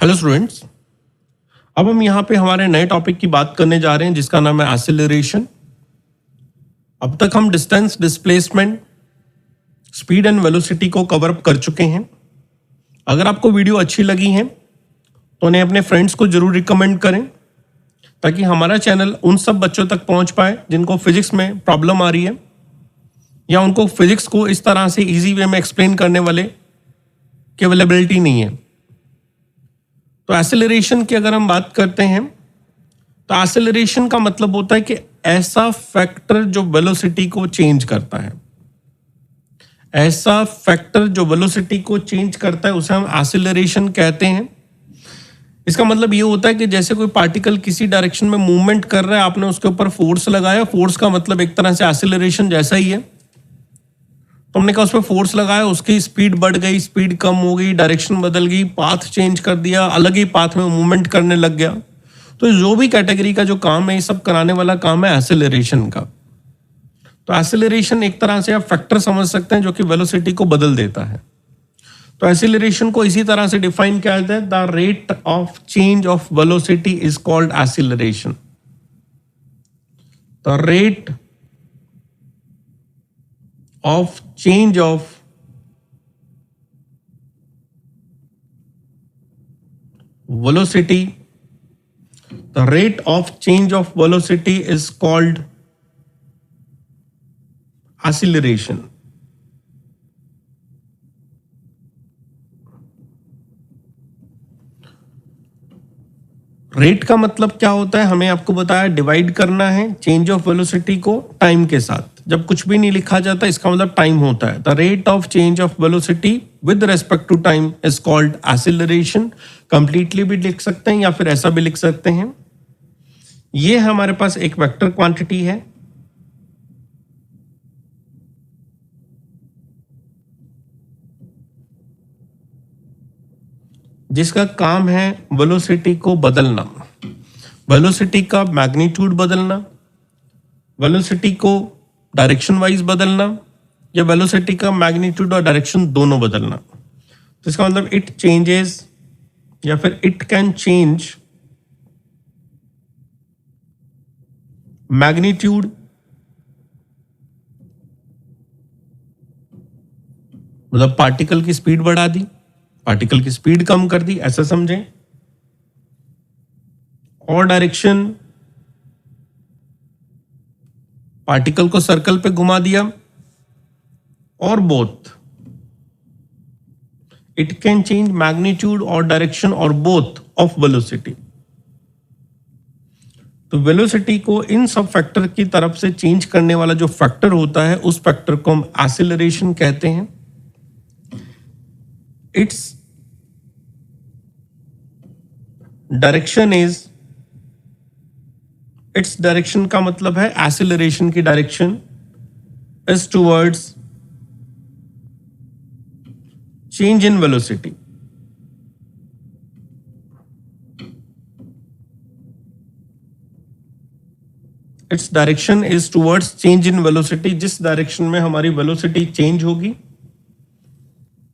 Hello students. अब हम यहाँ पे हमारे नए टॉपिक की बात करने जा रहे हैं जिसका नाम है एक्सेलरेशन। अब तक हम distance, displacement, speed and velocity को कवर अप कर चुके हैं। अगर आपको वीडियो अच्छी लगी है तो उन्हें अपने फ्रेंड्स को जरूर रिकमेंड करें ताकि हमारा चैनल उन सब बच्चों तक पहुंच पाए जिनको फिजिक्स में प्रॉब्लम आ रही है या उनको फिजिक्स को इस तरह से इजी वे में एक्सप्लेन करने वाले की अवेलेबिलिटी नहीं है। तो एक्सेलरेशन की अगर हम बात करते हैं तो एक्सेलरेशन का मतलब होता है कि ऐसा फैक्टर जो वेलोसिटी को चेंज करता है, ऐसा फैक्टर जो वेलोसिटी को चेंज करता है उसे हम एक्सेलरेशन कहते हैं। इसका मतलब ये होता है कि जैसे कोई पार्टिकल किसी डायरेक्शन में मूवमेंट कर रहा है, आपने उसके ऊपर फोर्स लगाया, फोर्स का मतलब एक तरह से एक्सेलरेशन जैसा ही है। तो हमने कहा उस पर फोर्स लगाया, उसकी स्पीड बढ़ गई, स्पीड कम हो गई, डायरेक्शन बदल गई, पाथ चेंज कर दिया, अलग ही पाथ में मूवमेंट करने लग गया। तो जो भी कैटेगरी का जो काम है ये सब कराने वाला काम है एक्सेलरेशन का। तो एक्सेलरेशन एक तरह से आप फैक्टर समझ सकते हैं जो कि वेलोसिटी को बदल देता है। तो एक्सेलरेशन को इसी तरह से डिफाइन किया जाता है, the rate of change of velocity is called acceleration. The rate of change of velocity, the rate of change of velocity is called acceleration. Rate का मतलब क्या होता है, हमें आपको बताया, डिवाइड करना है चेंज ऑफ वेलोसिटी को टाइम के साथ। जब कुछ भी नहीं लिखा जाता इसका मतलब टाइम होता है। The rate of change of velocity with respect to time is called acceleration. Completely भी लिख सकते हैं या फिर ऐसा भी लिख सकते हैं। ये हमारे पास एक वेक्टर क्वांटिटी है जिसका काम है वेलोसिटी को बदलना, वेलोसिटी का मैग्नीट्यूड बदलना, वेलोसिटी को डायरेक्शन वाइज बदलना या वेलोसिटी का मैग्नीट्यूड और डायरेक्शन दोनों बदलना। तो इसका मतलब इट चेंजेस या फिर इट कैन चेंज मैग्नीट्यूड मतलब पार्टिकल की स्पीड बढ़ा दी, पार्टिकल की स्पीड कम कर दी, ऐसा समझें। और डायरेक्शन, पार्टिकल को सर्कल पे घुमा दिया, और both, it can change magnitude और डायरेक्शन और बोथ ऑफ वेलोसिटी। तो वेलोसिटी को इन सब फैक्टर की तरफ से चेंज करने वाला जो फैक्टर होता है उस फैक्टर को हम एक्सेलरेशन कहते हैं। Its direction is, its direction का मतलब है एक्सेलरेशन की direction is towards change in velocity. Its direction is towards change in velocity. जिस डायरेक्शन में हमारी वेलोसिटी चेंज होगी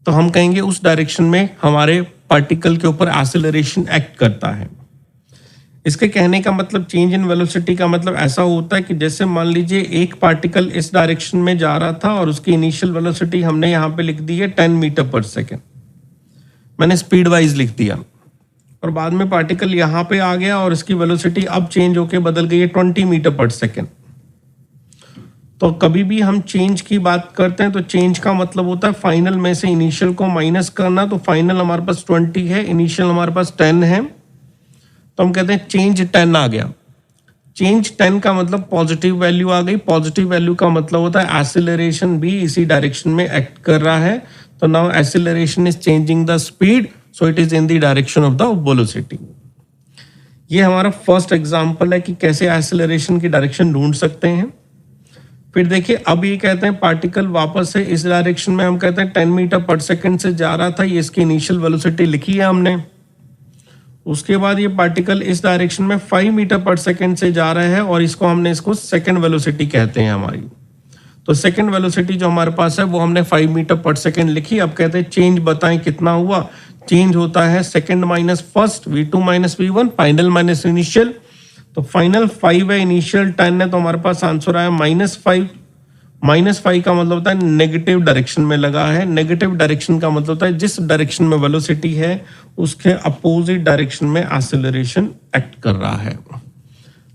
तो हम कहेंगे उस डायरेक्शन में हमारे पार्टिकल के ऊपर एक्सेलरेशन एक्ट करता है। इसके कहने का मतलब, चेंज इन वेलोसिटी का मतलब ऐसा होता है कि जैसे मान लीजिए एक पार्टिकल इस डायरेक्शन में जा रहा था और उसकी इनिशियल वेलोसिटी हमने यहाँ पे लिख दी है 10 मीटर पर सेकेंड, मैंने स्पीड वाइज लिख दिया, और बाद में पार्टिकल यहाँ पे आ गया और इसकी वेलोसिटी अब चेंज होके बदल गई है 20 मीटर पर सेकेंड। तो कभी भी हम चेंज की बात करते हैं तो चेंज का मतलब होता है फाइनल में से इनिशियल को माइनस करना। तो फाइनल हमारे पास 20 है, इनिशियल हमारे पास 10 है, तो हम कहते हैं चेंज 10 आ गया। चेंज 10 का मतलब पॉजिटिव वैल्यू आ गई। पॉजिटिव वैल्यू का मतलब होता है एक्सेलरेशन भी इसी डायरेक्शन में एक्ट कर रहा है। तो now acceleration is changing the speed, so it is in the direction of the velocity. ये हमारा फर्स्ट एग्जांपल है कि कैसे एक्सेलरेशन की डायरेक्शन ढूंढ सकते हैं। फिर देखिए, अब ये कहते हैं पार्टिकल वापस से इस डायरेक्शन में, हम कहते हैं 10 मीटर पर सेकेंड से जा रहा था, ये इसकी इनिशियल वेलोसिटी लिखी है हमने। उसके बाद ये पार्टिकल इस डायरेक्शन में 5 मीटर पर सेकेंड से जा रहा है और इसको हमने इसको सेकेंड वेलोसिटी कहते हैं हमारी। तो सेकेंड वेलोसिटी जो हमारे पास है वो हमने 5 मीटर पर सेकेंड लिखी। अब कहते हैं चेंज बताएं कितना हुआ। चेंज होता है second minus first, v2 minus v1, final minus initial. तो फाइनल 5 है, इनिशियल 10 है, तो हमारे पास आंसर आया -5। -5 का मतलब होता है नेगेटिव डायरेक्शन में लगा है। नेगेटिव डायरेक्शन का मतलब होता है जिस डायरेक्शन में वेलोसिटी है उसके अपोजिट डायरेक्शन में एक्सेलरेशन एक्ट कर रहा है।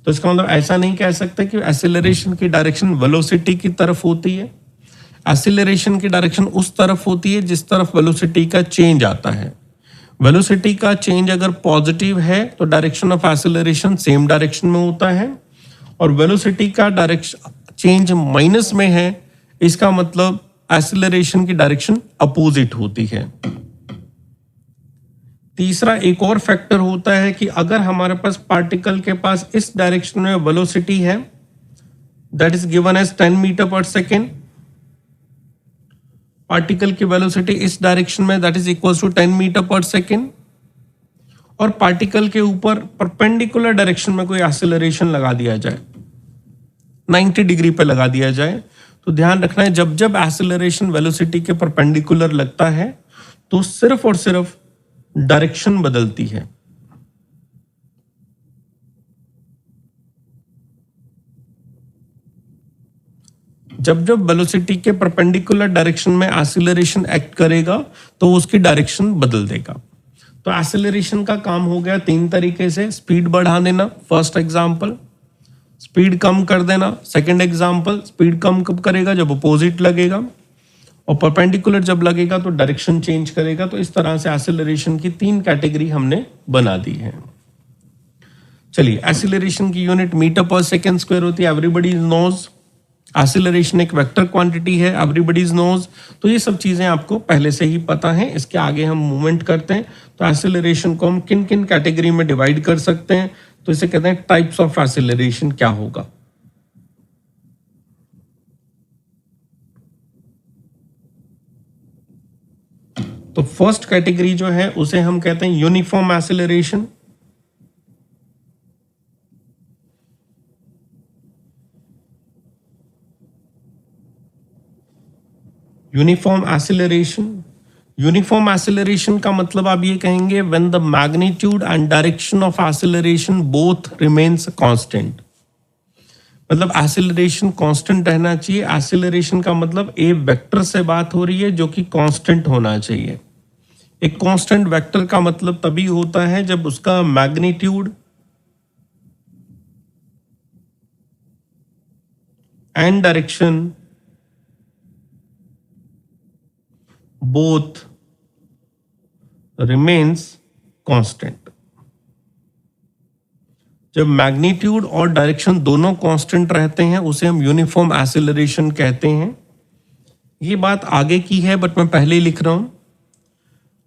तो इसका मतलब ऐसा नहीं कह सकते कि एक्सेलरेशन की डायरेक्शन वेलोसिटी की तरफ होती है। एक्सेलरेशन की डायरेक्शन उस तरफ होती है जिस तरफ वेलोसिटी का चेंज आता है। वेलोसिटी का चेंज अगर पॉजिटिव है तो direction of acceleration same direction में होता है, और वेलोसिटी का डायरेक्शन चेंज माइनस में है, इसका मतलब एक्सेलरेशन की डायरेक्शन अपोजिट होती है। तीसरा एक और फैक्टर होता है कि अगर हमारे पास पार्टिकल के पास इस डायरेक्शन में वेलोसिटी है that is given as 10 metre per second, particle की वेलोसिटी इस डायरेक्शन में that is equal to 10 metre per second, और पार्टिकल के ऊपर परपेंडिकुलर डायरेक्शन में कोई एक्सेलरेशन लगा दिया जाए, 90 डिग्री पे लगा दिया जाए, तो ध्यान रखना है जब जब एक्सेलरेशन वेलोसिटी के परपेंडिकुलर लगता है तो सिर्फ और सिर्फ डायरेक्शन बदलती है। जब जब वेलोसिटी के परपेंडिकुलर डायरेक्शन में एक्सेलरेशन एक्ट करेगा तो उसकी डायरेक्शन बदल देगा। तो एक्सेलरेशन का काम हो गया 3 तरीके से, स्पीड बढ़ा देना फर्स्ट एग्जांपल, स्पीड कम कर देना सेकंड एग्जांपल, स्पीड कम कब करेगा जब अपोजिट लगेगा, और परपेंडिकुलर जब लगेगा तो डायरेक्शन चेंज करेगा। तो इस तरह से एक्सेलरेशन की 3 कैटेगरी हमने बना दी है। चलिए, एक्सेलरेशन की unit metre per second square होती है, एवरीबॉडी नोज। एक्सेलरेशन एक वेक्टर क्वांटिटी है, एवरीबॉडीज नोज। तो ये सब चीजें आपको पहले से ही पता है। इसके आगे हम मूवमेंट करते हैं तो एक्सेलरेशन को हम किन किन कैटेगरी में डिवाइड कर सकते हैं, तो इसे कहते हैं टाइप्स ऑफ एक्सेलरेशन क्या होगा। तो फर्स्ट कैटेगरी जो है उसे हम कहते हैं uniform acceleration. Uniform acceleration, uniform acceleration का मतलब आप ये कहेंगे when the magnitude and direction of acceleration both remains constant. मतलब एक्सेलरेशन कांस्टेंट रहना चाहिए। एक्सेलरेशन का मतलब ए वेक्टर से बात हो रही है जो कि कांस्टेंट होना चाहिए। एक कांस्टेंट वेक्टर का मतलब तभी होता है जब उसका magnitude and direction both remains constant. जब मैग्नीट्यूड और डायरेक्शन दोनों कांस्टेंट रहते हैं उसे हम यूनिफॉर्म एक्सेलरेशन कहते हैं। ये बात आगे की है बट मैं पहले ही लिख रहा हूं।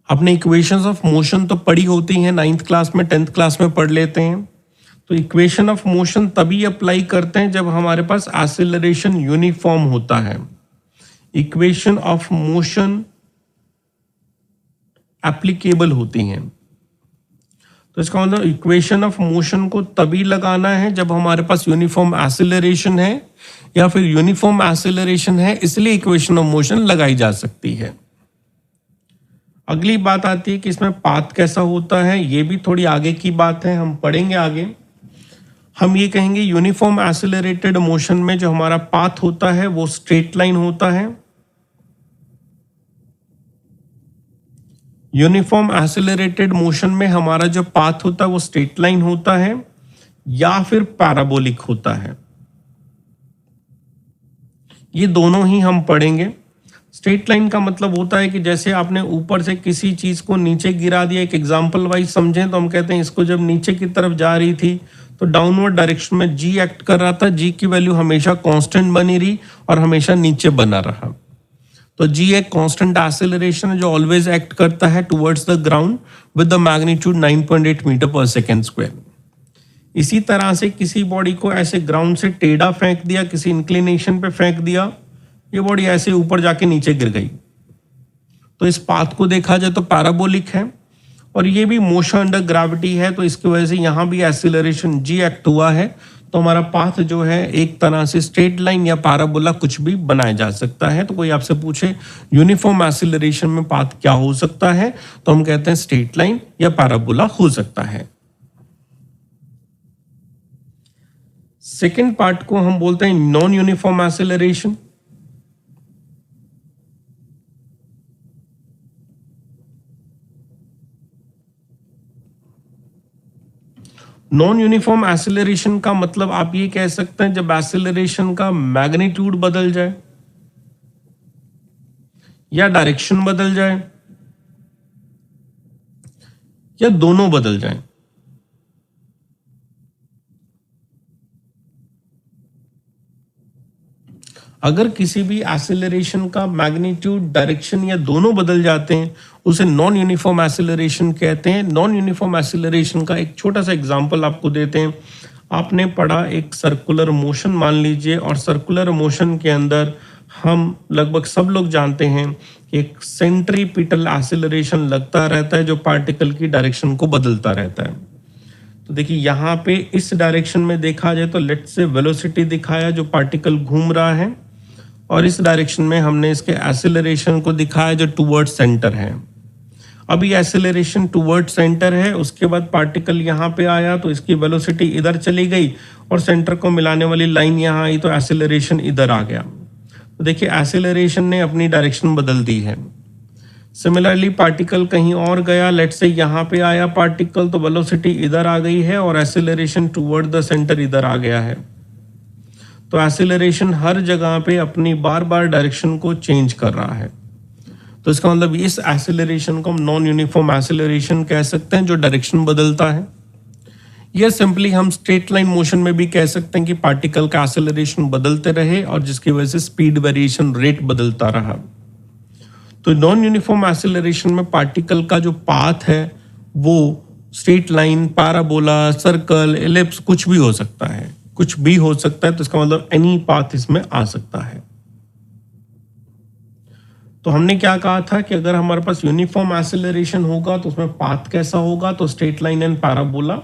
आपने इक्वेशंस ऑफ मोशन तो पढ़ी होती हैं 9th क्लास में, 10th क्लास में पढ़ लेते हैं। तो इक्वेशन ऑफ मोशन तभी अप्लाई करते हैं जब हमारे पास एक्सेलरेशन यूनिफॉर्म होता है। इक्वेशन ऑफ मोशन एप्लीकेबल होती हैं। तो इसका मतलब इक्वेशन ऑफ मोशन को तभी लगाना है जब हमारे पास यूनिफॉर्म एक्सेलरेशन है, या फिर यूनिफॉर्म एक्सेलरेशन है इसलिए इक्वेशन ऑफ मोशन लगाई जा सकती है। अगली बात आती है कि इसमें पाथ कैसा होता है, ये भी थोड़ी आगे की बात है, हम पढ़ेंगे आगे। हम ये कहेंगे यूनिफॉर्म एक्सेलरेटेड मोशन में जो हमारा पाथ होता है वो स्ट्रेट लाइन होता है। यूनिफॉर्म एक्सेलरेटेड मोशन में हमारा जो पाथ होता है वो स्ट्रेट लाइन होता है या फिर पैराबोलिक होता है। ये दोनों ही हम पढ़ेंगे। स्ट्रेट लाइन का मतलब होता है कि जैसे आपने ऊपर से किसी चीज को नीचे गिरा दिया, एक एग्जांपल वाइज समझें तो हम कहते हैं इसको जब नीचे की तरफ जा रही थी तो डाउनवर्ड डायरेक्शन में जी एक्ट कर रहा था, जी की वैल्यू हमेशा कांस्टेंट बनी रही और हमेशा नीचे बना रहा। तो जी एक कांस्टेंट एक्सेलरेशन है जो ऑलवेज एक्ट करता है towards the ground with the magnitude 9.8 metre per second square. इसी तरह से किसी बॉडी को ऐसे ग्राउंड से टेढ़ा फेंक दिया, किसी इंक्लिनेशन पे फेंक दिया, ये बॉडी ऐसे ऊपर जाके नीचे गिर गई। तो इस पाथ को देखा जाए तो पैराबोलिक है, और ये भी मोशन अंडर ग्रेविटी है, तो इसकी वजह से यहाँ भी एक्सेलरेशन जी एक्ट हुआ है। तो हमारा पाथ जो है एक तरह से स्ट्रेट लाइन या पैराबोला कुछ भी बनाया जा सकता है। तो कोई आपसे पूछे यूनिफॉर्म एक्सीलरेशन में पाथ क्या हो सकता है, तो हम कहते हैं स्ट्रेट लाइन या पैराबोला हो सकता है। सेकेंड पार्ट को हम बोलते हैं non uniform acceleration. Non uniform acceleration का मतलब आप ये कह सकते हैं जब एक्सीलरेशन का मैग्नीट्यूड बदल जाए या डायरेक्शन बदल जाए या दोनों बदल जाएं। अगर किसी भी एक्सीलरेशन का मैग्नीट्यूड, डायरेक्शन या दोनों बदल जाते हैं उसे नॉन यूनिफॉर्म एक्सीलरेशन कहते हैं। नॉन यूनिफॉर्म एक्सीलरेशन का एक छोटा सा एग्जांपल आपको देते हैं। आपने पढ़ा एक सर्कुलर मोशन मान लीजिए, और सर्कुलर मोशन के अंदर हम लगभग सब लोग जानते हैं कि एक सेंट्रीपिटल एक्सीलरेशन लगता रहता है जो पार्टिकल की डायरेक्शन को बदलता रहता है। तो देखिए यहाँ पे इस डायरेक्शन में देखा जाए तो लेट्स से वेलोसिटी दिखाया जो पार्टिकल घूम रहा है, और इस डायरेक्शन में हमने इसके एक्सीलरेशन को दिखाया जो टुवर्ड सेंटर है। अभी एक्सीलरेशन टुवर्ड सेंटर है, उसके बाद पार्टिकल यहाँ पे आया तो इसकी वेलोसिटी इधर चली गई और सेंटर को मिलाने वाली लाइन यहाँ आई तो एक्सीलरेशन इधर आ गया। तो देखिए एक्सीलरेशन ने अपनी डायरेक्शन बदल दी है। सिमिलरली पार्टिकल कहीं और गया, लेट्स से यहाँ पे आया पार्टिकल तो वेलोसिटी इधर आ गई है और एक्सीलरेशन टुवर्ड द सेंटर इधर आ गया है। तो एक्सीलरेशन हर जगह पे अपनी बार बार डायरेक्शन को चेंज कर रहा है। तो इसका मतलब इस एक्सीलरेशन को हम नॉन यूनिफॉर्म एक्सीलरेशन कह सकते हैं जो डायरेक्शन बदलता है। या सिंपली हम स्ट्रेट लाइन मोशन में भी कह सकते हैं कि पार्टिकल का एक्सीलरेशन बदलते रहे और जिसकी वजह से स्पीड वेरिएशन रेट बदलता रहा। तो नॉन यूनिफॉर्म एक्सीलरेशन में पार्टिकल का जो पाथ है वो straight line, parabola, circle, ellipse कुछ भी हो सकता है, कुछ भी हो सकता है। तो इसका मतलब एनी पाथ इसमें आ सकता है। तो हमने क्या कहा था कि अगर हमारे पास यूनिफॉर्म एक्सीलरेशन होगा तो उसमें पाथ कैसा होगा, तो स्ट्रेट लाइन एंड पैराबोला।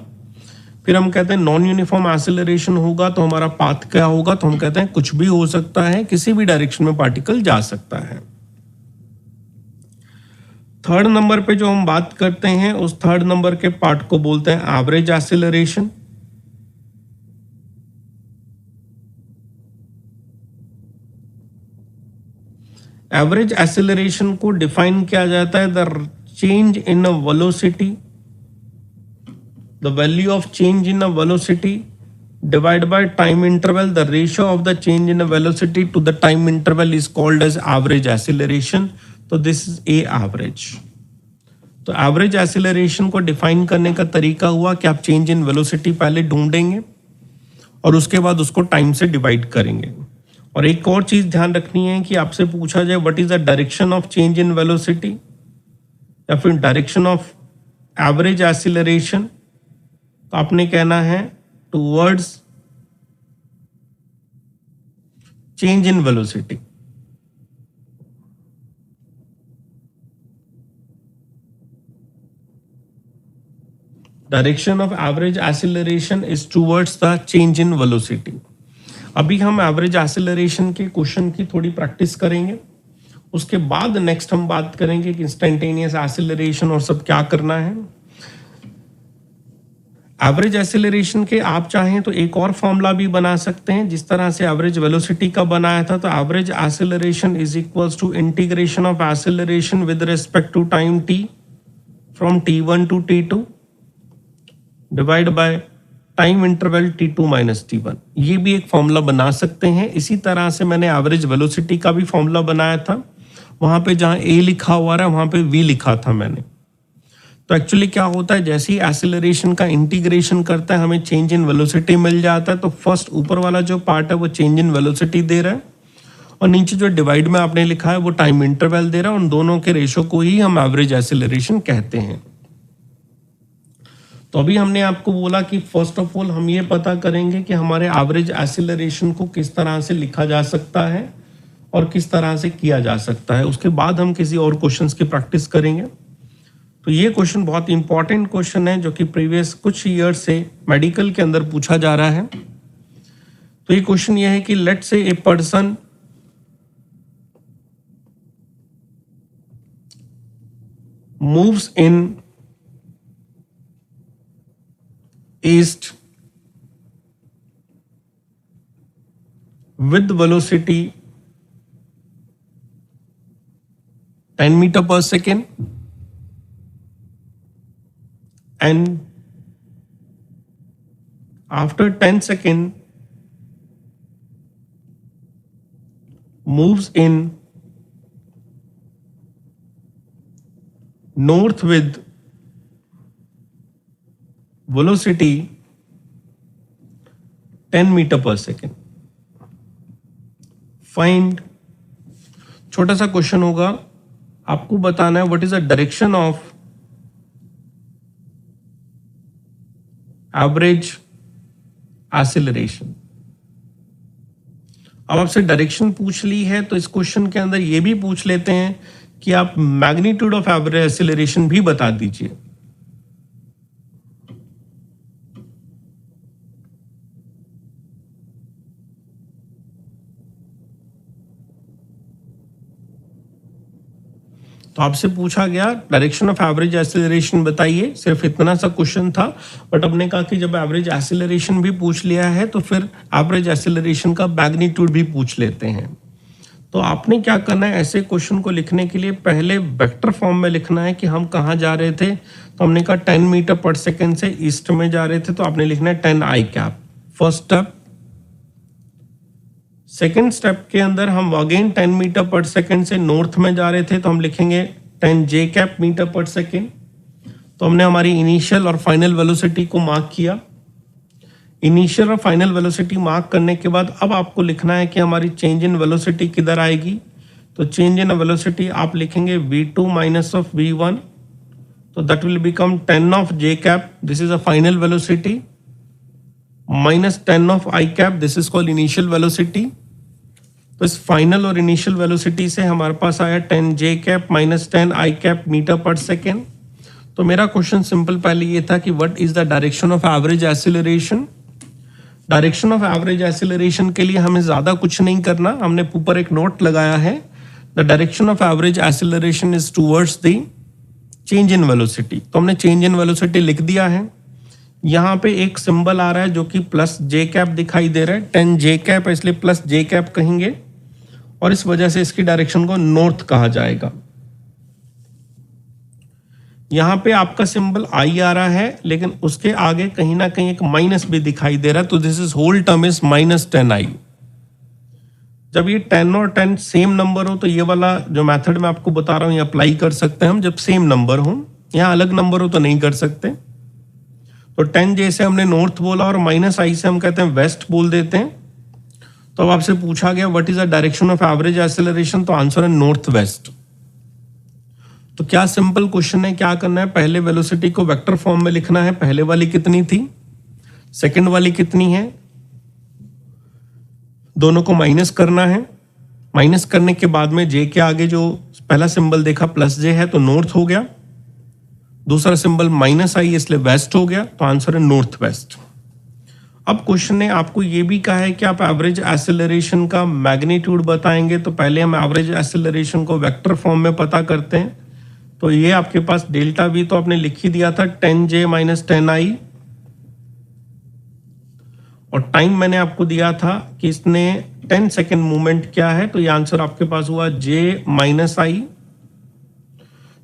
फिर हम कहते हैं नॉन यूनिफॉर्म एक्सीलरेशन होगा तो हमारा पाथ क्या होगा, तो हम कहते हैं कुछ भी हो सकता है, किसी भी डायरेक्शन में पार्टिकल जा सकता है। थर्ड नंबर पे जो हम बात करते हैं उस थर्ड नंबर के पार्ट को बोलते हैं एवरेज एक्सीलरेशन। एवरेज एक्सीलरेशन को डिफाइन किया जाता है the change in a velocity, the value of change in a velocity divide by time interval. The ratio of the change in a velocity to the time interval is called as average acceleration. तो this is a average. तो average acceleration को define करने का तरीका हुआ कि आप change in velocity पहले ढूंढेंगे और उसके बाद उसको टाइम से डिवाइड करेंगे। और एक और चीज ध्यान रखनी है कि आपसे पूछा जाए what is the direction of change in velocity या फिर डायरेक्शन ऑफ एवरेज एक्सीलरेशन, तो आपने कहना है towards change in velocity. Direction of average acceleration is towards the change in velocity. अभी हम एवरेज एक्सीलरेशन के क्वेश्चन की थोड़ी प्रैक्टिस करेंगे, उसके बाद नेक्स्ट हम बात करेंगे कि इंस्टेंटेनियस एक्सीलरेशन और सब क्या करना है। एवरेज एक्सीलरेशन के आप चाहें तो एक और फॉर्मूला भी बना सकते हैं जिस तरह से एवरेज वेलोसिटी का बनाया था। तो average acceleration is equals to integration of acceleration with respect to time t from t1 to t2 divide by time interval t2 minus t1। ये भी एक फॉर्मूला बना सकते हैं। इसी तरह से मैंने एवरेज वेलोसिटी का भी फॉर्मूला बनाया था, वहां पे जहां a लिखा हुआ है वहां पे v लिखा था मैंने। तो एक्चुअली क्या होता है, जैसे ही एक्सीलरेशन का इंटीग्रेशन करता है हमें चेंज इन वेलोसिटी मिल जाता है। तो फर्स्ट ऊपर वाला जो पार्ट है वो चेंज इन वेलोसिटी दे रहा है और नीचे जो डिवाइड में आपने लिखा है वो टाइम इंटरवल दे रहा है। उन दोनों के रेशो को ही हम एवरेज एक्सीलरेशन कहते हैं। तो अभी हमने आपको बोला कि फर्स्ट ऑफ ऑल हम ये पता करेंगे कि हमारे एवरेज एक्सीलरेशन को किस तरह से लिखा जा सकता है और किस तरह से किया जा सकता है। उसके बाद हम किसी और क्वेश्चंस की प्रैक्टिस करेंगे। तो ये क्वेश्चन बहुत इंपॉर्टेंट क्वेश्चन है जो कि प्रीवियस कुछ ईयर से मेडिकल के अंदर पूछा जा रहा है। तो ये क्वेश्चन ये है कि लेट से a person moves in east with velocity 10 meter per second and after 10 seconds moves in north with velocity 10 meter per second. Find, छोटा सा क्वेश्चन होगा, आपको बताना है what is the direction of average acceleration. अब आपसे direction पूछ ली है तो इस क्वेश्चन के अंदर ये भी पूछ लेते हैं कि आप मैग्नीट्यूड ऑफ एवरेज एक्सीलरेशन भी बता दीजिए। तो आपसे पूछा गया डायरेक्शन ऑफ एवरेज एक्सीलरेशन बताइए, सिर्फ इतना सा क्वेश्चन था, बट हमने कहा कि जब एवरेज एक्सीलरेशन भी पूछ लिया है तो फिर एवरेज एक्सीलरेशन का मैग्नीट्यूड भी पूछ लेते हैं। तो आपने क्या करना है, ऐसे क्वेश्चन को लिखने के लिए पहले वेक्टर फॉर्म में लिखना है कि हम कहाँ जा रहे थे। तो हमने कहा 10 मीटर पर सेकेंड से ईस्ट में जा रहे थे, तो आपने लिखना है 10 I cap, first step. Second step के अंदर हम अगेन 10 मीटर पर सेकेंड से नॉर्थ में जा रहे थे, तो हम लिखेंगे 10 J cap metre per second. तो हमने हमारी इनिशियल और फाइनल वेलोसिटी को मार्क किया। इनिशियल और फाइनल वेलोसिटी मार्क करने के बाद अब आपको लिखना है कि हमारी चेंज इन वेलोसिटी किधर आएगी। तो चेंज इन वेलोसिटी आप लिखेंगे v2 माइनस ऑफ v1, तो that will become 10 of J cap, this is a final velocity, minus 10 of I cap, this is called initial velocity. तो इस फाइनल और initial velocity से हमारे पास आया 10 J cap minus 10 I cap metre per second. तो मेरा question simple पहले ये था कि what is the direction of average acceleration. Direction of average acceleration के लिए हमें ज्यादा कुछ नहीं करना, हमने ऊपर एक नोट लगाया है, the direction of average acceleration is towards the change in velocity. तो हमने चेंज इन वेलोसिटी लिख दिया है। यहाँ पे एक सिंबल आ रहा है जो कि प्लस जे कैप दिखाई दे रहा है, 10 जे कैप है इसलिए प्लस जे कैप कहेंगे, और इस वजह से इसकी डायरेक्शन को नॉर्थ कहा जाएगा। यहाँ पे आपका सिंबल आई आ रहा है, लेकिन उसके आगे कहीं ना कहीं एक माइनस भी दिखाई दे रहा है, तो this is whole term is minus 10 I. जब ये 10 और 10 सेम नंबर हो तो ये वाला जो मेथड मैं आपको बता रहा हूँ ये अप्लाई कर सकते हैं हम, जब सेम नंबर हो। यहाँ अलग नंबर हो तो नहीं कर सकते। तो 10 जैसे हमने नॉर्थ बोला और माइनस आई से हम कहते हैं वेस्ट बोल देते हैं। तो अब आपसे पूछा गया what is the direction of average acceleration, तो आंसर है नॉर्थ वेस्ट। तो क्या सिंपल क्वेश्चन है, क्या करना है, पहले वेलोसिटी को वेक्टर फॉर्म में लिखना है, पहले वाली कितनी थी, सेकंड वाली कितनी है, दोनों को माइनस करना है। माइनस करने के बाद में जे के आगे जो पहला सिंबल देखा प्लस जे है तो नॉर्थ हो गया, दूसरा सिंबल माइनस आई इसलिए वेस्ट हो गया, तो आंसर है नॉर्थ वेस्ट। अब क्वेश्चन ने आपको ये भी कहा है कि आप एवरेज एक्सीलरेशन का मैग्नीट्यूड बताएंगे, तो पहले हम एवरेज एक्सीलरेशन को वेक्टर फॉर्म में पता करते हैं। तो ये आपके पास डेल्टा वी तो आपने लिख ही दिया था 10 जे माइनस 10 आई, और टाइम मैंने आपको दिया था कि इसने 10 सेकेंड मूवमेंट क्या है, तो ये आंसर आपके पास हुआ जे माइनस आई।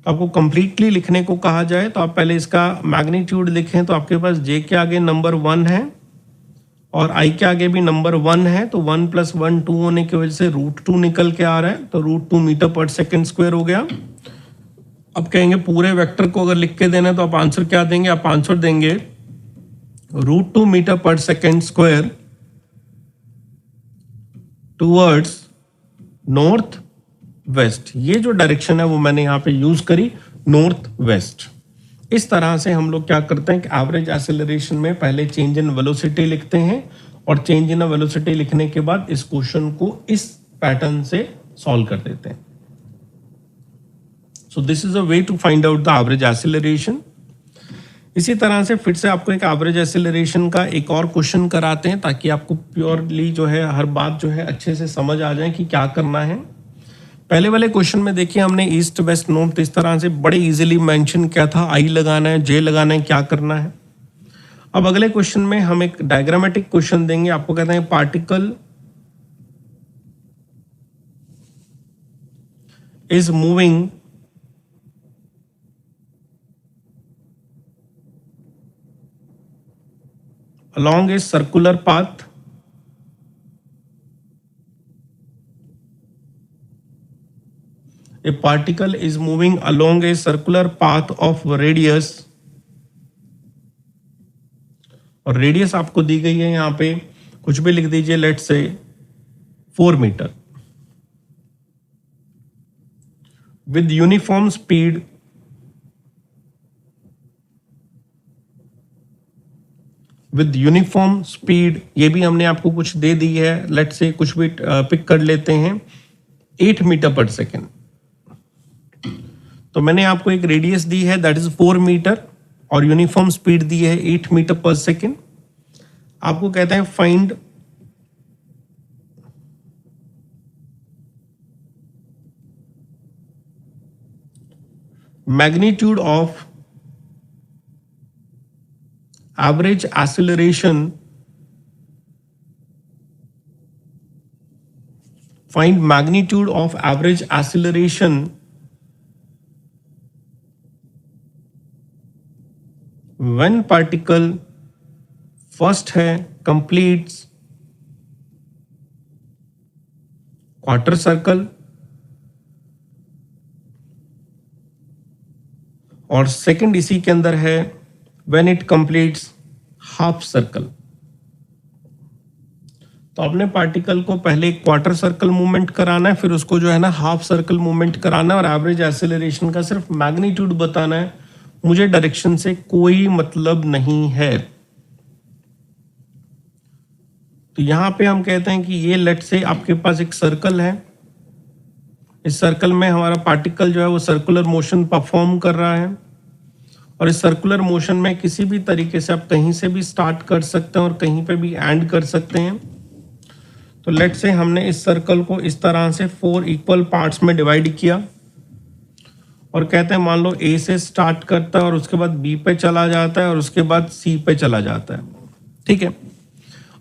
तो आपको कंप्लीटली लिखने को कहा जाए तो आप पहले इसका मैग्नीट्यूड लिखें, तो आपके पास जे के आगे नंबर 1 है और आई के आगे भी नंबर 1 है, तो 1 + 1 2 होने की वजह से √2 निकल के आ रहा है, तो √2 मीटर पर सेकेंड स्क्वायर हो गया। अब कहेंगे पूरे वेक्टर को अगर लिख के देना है तो आप आंसर क्या देंगे, आप आंसर देंगे √2 metre per second square towards north west. ये जो डायरेक्शन है वो मैंने यहाँ पे यूज करी, नॉर्थ वेस्ट। इस तरह से हम लोग क्या करते हैं कि एवरेज एक्सीलरेशन में पहले चेंज इन वेलोसिटी लिखते हैं, और चेंज इन वेलोसिटी लिखने के बाद इस क्वेश्चन को इस पैटर्न से सॉल्व कर देते हैं। So this is a way to find out the average acceleration. इसी तरह से फिर से आपको एक एवरेज एक्सेलरेशन का एक और क्वेश्चन कराते हैं ताकि आपको प्योरली जो है हर बात जो है अच्छे से समझ आ जाए कि क्या करना है। पहले वाले क्वेश्चन में देखिए हमने ईस्ट वेस्ट नॉर्थ इस तरह से बड़े इजीली मेंशन किया था, आई लगाना है, जे लगाना है, क्या करना है। अब अगले क्वेश्चन में हम एक डायग्रामेटिक क्वेश्चन देंगे, आपको कहते हैं particle is moving along a circular path a particle is moving along a circular path of radius और रेडियस आपको दी गई है, यहां पे कुछ भी लिख दीजिए, let's say 4 metre with uniform speed with uniform speed, ये भी हमने आपको कुछ दे दी है, लेट से कुछ भी पिक कर लेते हैं, 8 मीटर पर सेकेंड। तो मैंने आपको एक रेडियस दी है दैट इज 4 मीटर और यूनिफॉर्म स्पीड दी है 8 मीटर पर सेकेंड। आपको कहते हैं find magnitude of average acceleration, find magnitude of average acceleration when particle first है completes quarter circle और सेकंड इसी के अंदर है when it completes half circle। तो अपने पार्टिकल को पहले एक क्वार्टर सर्कल मूवमेंट कराना है, फिर उसको जो है ना हाफ सर्कल मूवमेंट कराना है और एवरेज एक्सेलरेशन का सिर्फ मैग्नीट्यूड बताना है, मुझे डायरेक्शन से कोई मतलब नहीं है। तो यहां पे हम कहते हैं कि ये लेट से आपके पास एक सर्कल है, इस सर्कल में हमारा पार्टिकल जो है वो सर्कुलर मोशन परफॉर्म कर रहा है और इस सर्कुलर मोशन में किसी भी तरीके से आप कहीं से भी स्टार्ट कर सकते हैं और कहीं पे भी एंड कर सकते हैं। तो लेट से हमने इस सर्कल को इस तरह से 4 इक्वल पार्ट्स में डिवाइड किया और कहते हैं मान लो ए से स्टार्ट करता है और उसके बाद बी पे चला जाता है और उसके बाद सी पे चला जाता है, ठीक है।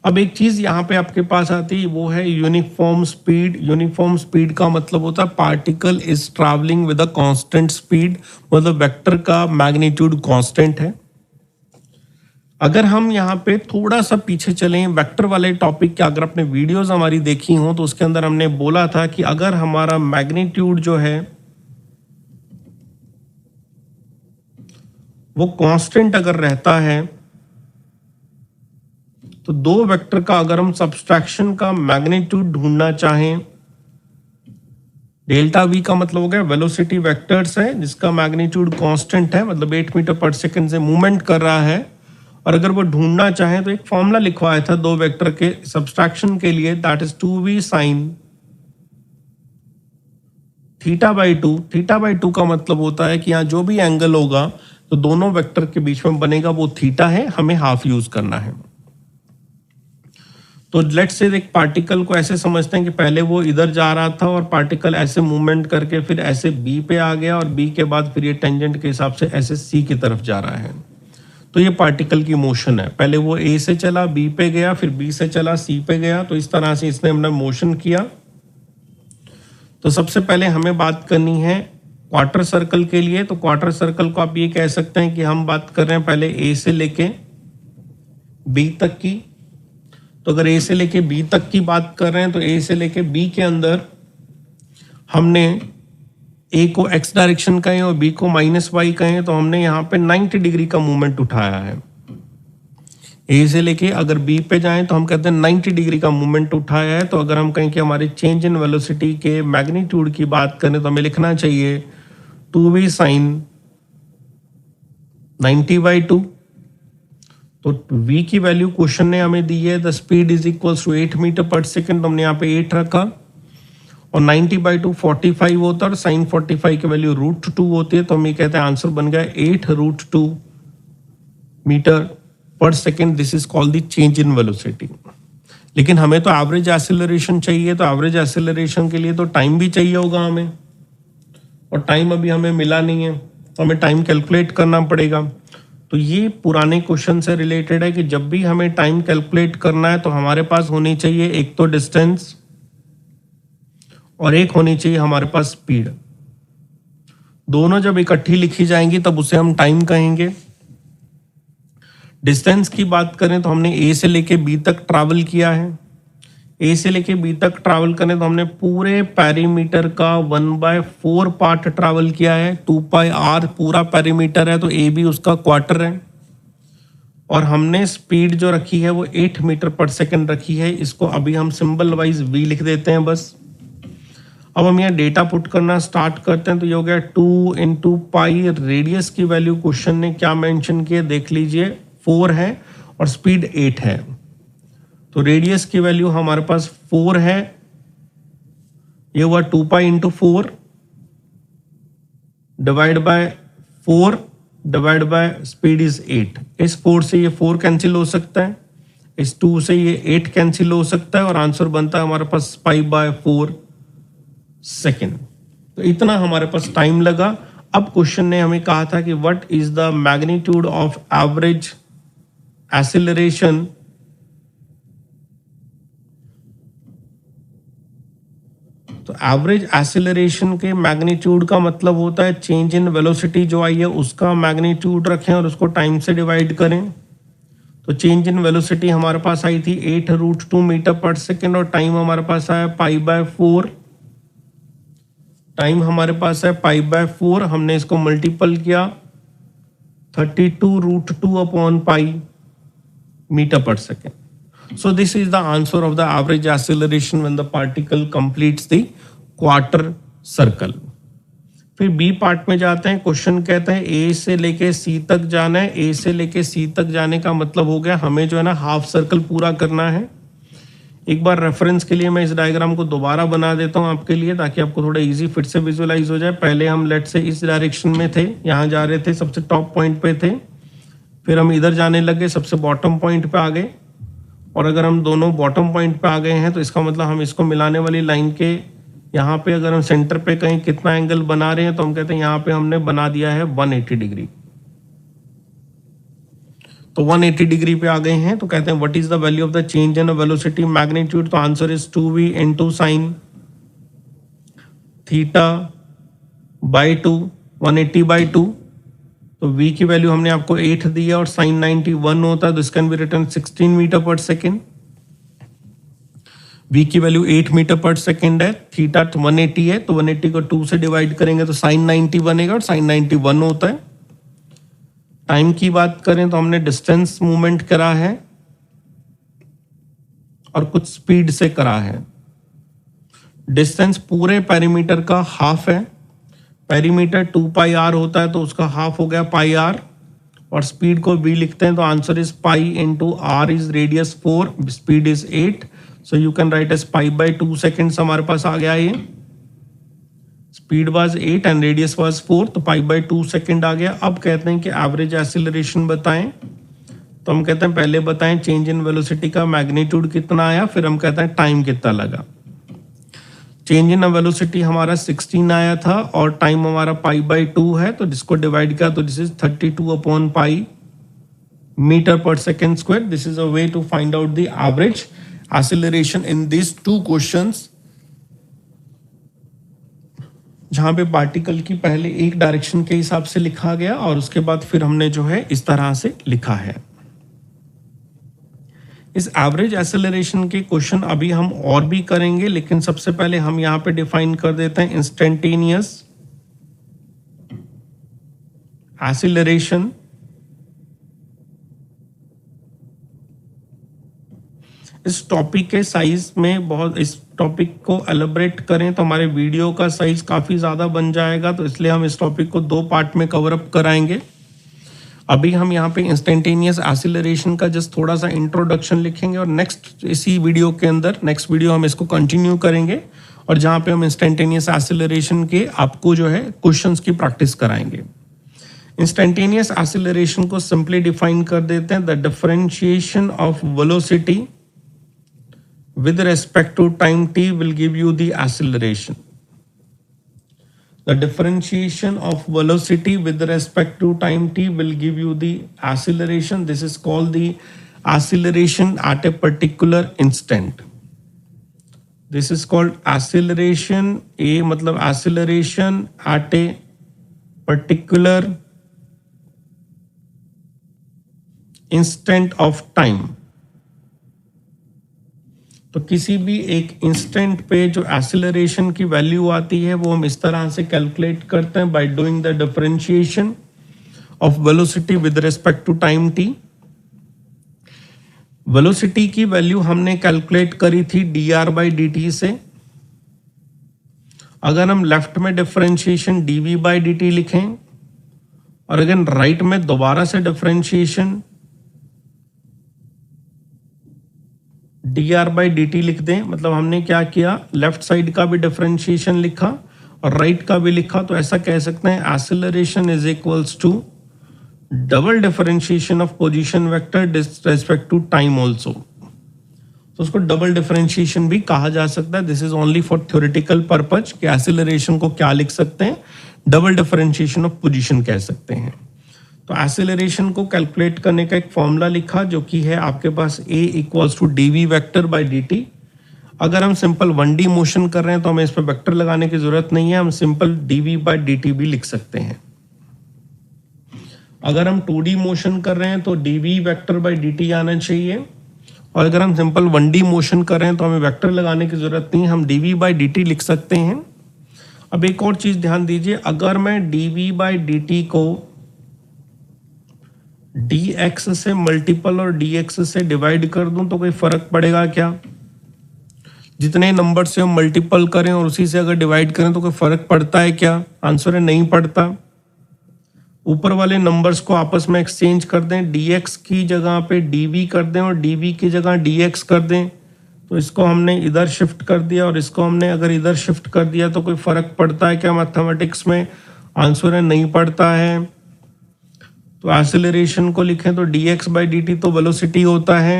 अब एक चीज यहाँ पे आपके पास आती है, वो है यूनिफॉर्म स्पीड। यूनिफॉर्म स्पीड का मतलब होता है particle is travelling with a constant speed, मतलब वेक्टर का मैग्नीट्यूड कांस्टेंट है। अगर हम यहाँ पे थोड़ा सा पीछे चलें वेक्टर वाले टॉपिक के, अगर आपने वीडियोस हमारी देखी हो तो उसके अंदर हमने बोला था कि अगर हमारा मैग्नीट्यूड जो है वो कांस्टेंट अगर रहता है तो दो वेक्टर का अगर हम सब्सट्रैक्शन का मैग्नीट्यूड ढूंढना चाहें, डेल्टा वी का मतलब हो गया वेलोसिटी वेक्टर्स है जिसका मैग्नीट्यूड कांस्टेंट है, मतलब 8 मीटर पर सेकंड से मूवमेंट कर रहा है, और अगर वो ढूंढना चाहें तो एक फॉर्मूला लिखवाया था दो वेक्टर के सब्सट्रैक्शन के लिए, दैट इज 2v sin θ/2। θ/2 का मतलब होता है कि यहाँ जो भी एंगल होगा तो दोनों वेक्टर के बीच में बनेगा वो थीटा है, हमें हाफ यूज करना है। तो लेट्स से एक पार्टिकल को ऐसे समझते हैं कि पहले वो इधर जा रहा था और पार्टिकल ऐसे मूवमेंट करके फिर ऐसे बी पे आ गया और बी के बाद फिर ये टेंजेंट के हिसाब से ऐसे सी की तरफ जा रहा है। तो ये पार्टिकल की मोशन है, पहले वो ए से चला बी पे गया, फिर बी से चला सी पे गया, तो इस तरह से इसने हमने मोशन किया। तो सबसे पहले हमें बात करनी है क्वार्टर सर्कल के लिए। तो क्वार्टर सर्कल को आप ये कह सकते हैं कि हम बात कर रहे हैं पहले ए से लेके बी तक की। तो अगर ए से लेके बी तक की बात कर रहे हैं तो ए से लेके बी के अंदर हमने ए को एक्स डायरेक्शन कहें और बी को -y कहें, तो हमने यहाँ पे 90 डिग्री का मूवमेंट उठाया है। ए से लेके अगर बी पे जाएं तो हम कहते हैं 90 डिग्री का मूवमेंट उठाया है। तो अगर हम कहें कि हमारे चेंज इन वेलोसिटी के मैग्नीट्यूड की बात करें तो हमें लिखना चाहिए 2v sin 90/2। तो v की वैल्यू क्वेश्चन ने हमें दी है, the speed is equals to 8 metre per second, तो हमने यहाँ पे 8 रखा और 90/2 45 होता है और sin 45 की वैल्यू √2 होती है। तो हम ये कहते हैं आंसर बन गया 8√2 metre per second, this is called the change in velocity. लेकिन हमें तो एवरेज एक्सेलरेशन चाहिए, तो एवरेज एक्सेलरेशन के लिए तो टाइम भी चाहिए होगा हमें, और टाइम अभी हमें मिला नहीं है, तो हमें टाइम कैलकुलेट करना पड़ेगा। तो ये पुराने क्वेश्चन से रिलेटेड है कि जब भी हमें टाइम कैलकुलेट करना है तो हमारे पास होनी चाहिए एक तो डिस्टेंस और एक होनी चाहिए हमारे पास स्पीड। दोनों जब इकट्ठी लिखी जाएंगी तब उसे हम टाइम कहेंगे। डिस्टेंस की बात करें तो हमने ए से लेके बी तक ट्रैवल किया है। ए से लेके बी तक ट्रैवल करें तो हमने पूरे पेरीमीटर का 1/4 पार्ट ट्रैवल किया है। 2πr पूरा पेरीमीटर है, तो ए भी उसका क्वार्टर है। और हमने स्पीड जो रखी है वो 8 मीटर पर सेकेंड रखी है। इसको अभी हम सिंबल वाइज v लिख देते हैं बस। अब हम यहाँ डेटा पुट करना स्टार्ट करते हैं, तो ये हो गया 2 × पाई। रेडियस की वैल्यू क्वेश्चन ने क्या मेंशन किया देख लीजिए, 4 है और स्पीड 8 है। तो रेडियस की वैल्यू हमारे पास 4 है, ये हुआ 2π × 4 divide by 4 divide by speed is 8। इस 4 से ये 4 कैंसिल हो सकता है, इस 2 से ये 8 कैंसिल हो सकता है, और आंसर बनता है हमारे पास π/4 सेकेंड। तो इतना हमारे पास टाइम लगा। अब क्वेश्चन ने हमें कहा था कि what is the magnitude of average acceleration तो एवरेज एक्सेलरेशन के मैग्नीट्यूड का मतलब होता है चेंज इन वेलोसिटी जो आई है उसका मैग्नीट्यूड रखें और उसको टाइम से डिवाइड करें। तो चेंज इन वेलोसिटी हमारे पास आई थी 8√2 मीटर पर सेकेंड, और टाइम हमारे पास आया π/4। टाइम हमारे पास है π/4, हमने इसको मल्टीपल किया 32√2/π metre per second. So this is the answer of the average acceleration when the particle completes the quarter circle. फिर बी पार्ट में जाते हैं। क्वेश्चन कहते हैं ए से लेके सी तक जाना है। ए से लेके सी तक जाने का मतलब हो गया हमें जो है ना हाफ सर्कल पूरा करना है। एक बार रेफरेंस के लिए मैं इस डायग्राम को दोबारा बना देता हूँ आपके लिए, ताकि आपको थोड़ा इजी फिर से विजुअलाइज हो जाए। पहले हम लेट से इस डायरेक्शन में थे, यहाँ जा रहे थे, सबसे टॉप पॉइंट पे थे, फिर हम इधर जाने लगे, सबसे बॉटम पॉइंट पे आ गए। और अगर हम दोनों बॉटम पॉइंट पे आ गए हैं तो इसका मतलब हम इसको मिलाने वाली लाइन के यहाँ पे अगर हम सेंटर पे कहीं कितना एंगल बना रहे हैं तो हम कहते हैं यहाँ पे हमने बना दिया है 180 डिग्री। तो 180 डिग्री पे आ गए हैं, तो कहते हैं what is the value of the change in velocity magnitude. तो आंसर इज 2v × sin θ/2 180/2। तो v की वैल्यू हमने आपको 8 दी है और sin 90 1 होता है, तो this can be written 16 metre per second. v की वैल्यू 8 मीटर पर सेकेंड है, थीटा 180 है, तो 180 को 2 से डिवाइड करेंगे तो sin 90 बनेगा, और sin 90 1 होता है। टाइम की बात करें तो हमने डिस्टेंस मूवमेंट करा है और कुछ स्पीड से करा है। डिस्टेंस पूरे पेरीमीटर का हाफ है, पेरीमीटर 2πr होता है तो उसका हाफ हो गया πr, और स्पीड को v लिखते हैं तो answer is π × r is radius 4, speed is 8, so you can write as π/2 seconds हमारे पास आ गया। ये speed was 8 and radius was 4, तो π/2 सेकेंड आ गया। अब कहते हैं कि एवरेज एक्सीलरेशन बताएं, तो हम कहते हैं पहले बताएं चेंज इन वेलोसिटी का मैग्नीट्यूड कितना आया, फिर हम कहते हैं टाइम कितना लगा। चेंज इन वेलोसिटी हमारा 16 आया था और टाइम हमारा π/2 है, तो जिसको डिवाइड किया तो this is 32/π metre per second square. This is a way to find out the average acceleration in this 2 questions, जहां पे पार्टिकल की पहले एक डायरेक्शन के हिसाब से लिखा गया और उसके बाद फिर हमने जो है इस तरह से लिखा है। इस एवरेज एक्सेलरेशन के क्वेश्चन अभी हम और भी करेंगे, लेकिन सबसे पहले हम यहां पे डिफाइन कर देते हैं इंस्टेंटेनियस एक्सेलरेशन। इस टॉपिक के साइज में बहुत, इस टॉपिक को एलिब्रेट करें तो हमारे वीडियो का साइज काफ़ी ज़्यादा बन जाएगा, तो इसलिए हम इस टॉपिक को 2 पार्ट में कवर अप कराएंगे। अभी हम यहाँ पे इंस्टेंटेनियस एक्सीलरेशन का जस्ट थोड़ा सा इंट्रोडक्शन लिखेंगे और नेक्स्ट इसी वीडियो के अंदर नेक्स्ट वीडियो हम इसको कंटिन्यू करेंगे और जहाँ पे हम इंस्टेंटेनियस एक्सीलरेशन के आपको जो है क्वेश्चंस की प्रैक्टिस कराएंगे। इंस्टेंटेनियस एक्सीलरेशन को सिंपली डिफाइन कर देते हैं, the differentiation of velocity with respect to time t will give you the acceleration. The differentiation of velocity with respect to time t will give you the acceleration. This is called the acceleration at a particular instant. This is called acceleration. A मतलब acceleration at a particular instant of time. तो किसी भी एक instant पे जो acceleration की value आती है वो हम इस तरह से कैलकुलेट करते हैं by doing the differentiation of velocity with respect to time T. Velocity की वैल्यू हमने कैलकुलेट करी थी dr/dt से. अगर हम लेफ्ट में डिफरेंशिएशन dv/dt लिखें और अगेन राइट में दोबारा से डिफरेंशिएशन dr/dt लिख दें, मतलब हमने क्या किया, लेफ्ट साइड का भी डिफरेंशिएशन लिखा और राइट का भी लिखा, तो ऐसा कह सकते हैं acceleration is equals to double differentiation of position vector with respect to time also. तो उसको डबल डिफरेंशिएशन भी कहा जा सकता है. This is only for theoretical purpose कि एक्सीलरेशन को क्या लिख सकते हैं, डबल डिफरेंशिएशन ऑफ पोजीशन कह सकते हैं. तो एक्सेलरेशन को कैलकुलेट करने का एक फॉर्मूला लिखा जो कि है आपके पास a equals to dv vector by dt. अगर हम सिंपल 1D मोशन कर रहे हैं तो हमें इस पर वेक्टर लगाने की जरूरत नहीं है, हम सिंपल dv बाय dt भी लिख सकते हैं. अगर हम 2D मोशन कर रहे हैं तो dv वेक्टर बाय dt आना चाहिए, और अगर हम सिंपल 1D मोशन कर रहे हैं तो हमें वेक्टर लगाने की जरूरत नहीं, हम dv बाय dt लिख सकते हैं. अब एक और चीज ध्यान दीजिए, अगर मैं dv बाय dt को dx से मल्टीपल और dx से डिवाइड कर दूं तो कोई फर्क पड़ेगा क्या? जितने नंबर से हम मल्टीपल करें और उसी से अगर डिवाइड करें तो कोई फर्क पड़ता है क्या? आंसर है नहीं पड़ता. ऊपर वाले नंबर्स को आपस में एक्सचेंज कर दें, dx की जगह पे dv कर दें और dv की जगह dx कर दें, तो इसको हमने इधर शिफ्ट कर दिया और इसको हमने अगर इधर शिफ्ट कर दिया तो कोई फर्क पड़ता है क्या मैथमेटिक्स में? आंसर है नहीं पड़ता है. तो एक्सेलरेशन को लिखें तो dx/dt तो वेलोसिटी होता है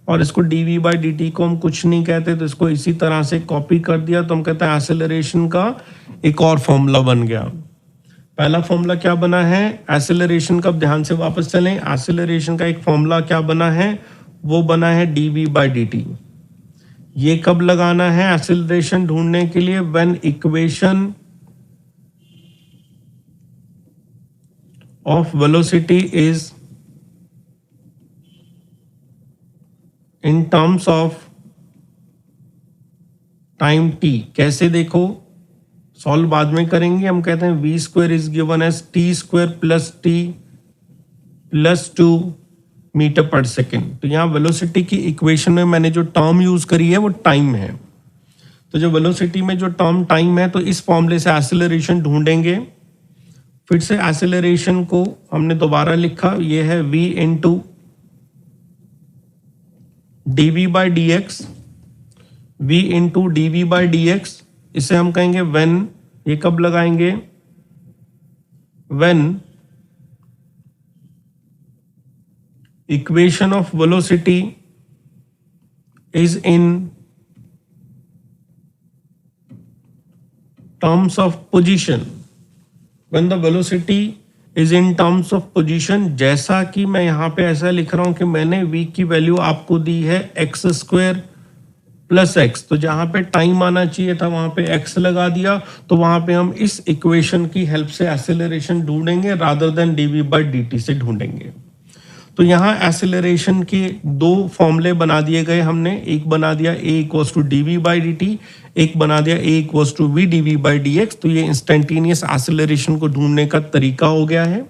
और इसको dv/dt को हम कुछ नहीं कहते, तो इसको इसी तरह से कॉपी कर दिया तो हम कहते हैं एक्सेलरेशन का एक और फॉर्मूला बन गया. पहला फॉर्मूला क्या बना है एक्सेलरेशन का? ध्यान से वापस चलें. एक्सेलरेशन का एक फॉर्मूला क्या बना है? वो बना है dv/dt. ये कब लगाना है एक्सेलरेशन ढूंढने के लिए? When equation of velocity is in terms of time t. कैसे देखो, सॉल्व बाद में करेंगे. हम कहते हैं v square is given as t square plus t plus 2 metre per second. तो यहाँ वेलोसिटी की इक्वेशन में मैंने जो टर्म यूज करी है वो टाइम है. तो जो वेलोसिटी में जो टर्म टाइम है, तो इस फॉर्मूले से एक्सेलरेशन ढूंढेंगे. फिर से एक्सेलरेशन को हमने दोबारा लिखा, ये है v into dv/dx, v into dv/dx. इसे हम कहेंगे व्हेन, ये कब लगाएंगे? When equation of velocity is in terms of position. When the velocity is in terms of position, जैसा कि मैं यहाँ पे ऐसा लिख रहा हूं कि मैंने v की वैल्यू आपको दी है x स्क्वायर प्लस x, तो जहाँ पे टाइम आना चाहिए था वहां पे x लगा दिया, तो वहां पे हम इस इक्वेशन की हेल्प से एक्सेलरेशन ढूंढेंगे रादर देन dv/dt से ढूंढेंगे. तो यहाँ एक्सेलरेशन के दो फॉर्मूले बना दिए गए हमने. एक बना दिया a इक्वल्स टू dv/dt, एक बना दिया a equals to v dv/dx. तो ये इंस्टेंटेनियस एक्सेलरेशन को ढूंढने का तरीका हो गया है.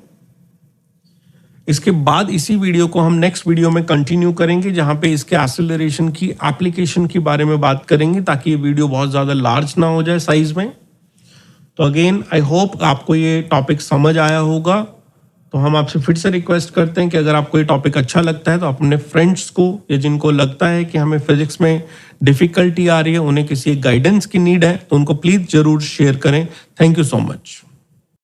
इसके बाद इसी वीडियो को हम नेक्स्ट वीडियो में कंटिन्यू करेंगे, जहां पे इसके एक्सेलरेशन की एप्लीकेशन के बारे में बात करेंगे, ताकि ये वीडियो बहुत ज़्यादा लार्ज ना हो जाए साइज में. तो अगेन आई होप आपको ये टॉपिक समझ आया होगा. तो हम आपसे फिर से रिक्वेस्ट करते हैं कि अगर आपको ये टॉपिक अच्छा लगता है तो अपने फ्रेंड्स को, या जिनको लगता है कि हमें फिजिक्स में डिफिकल्टी आ रही है, उन्हें किसी गाइडेंस की नीड है, तो उनको प्लीज़ ज़रूर शेयर करें. Thank you so much.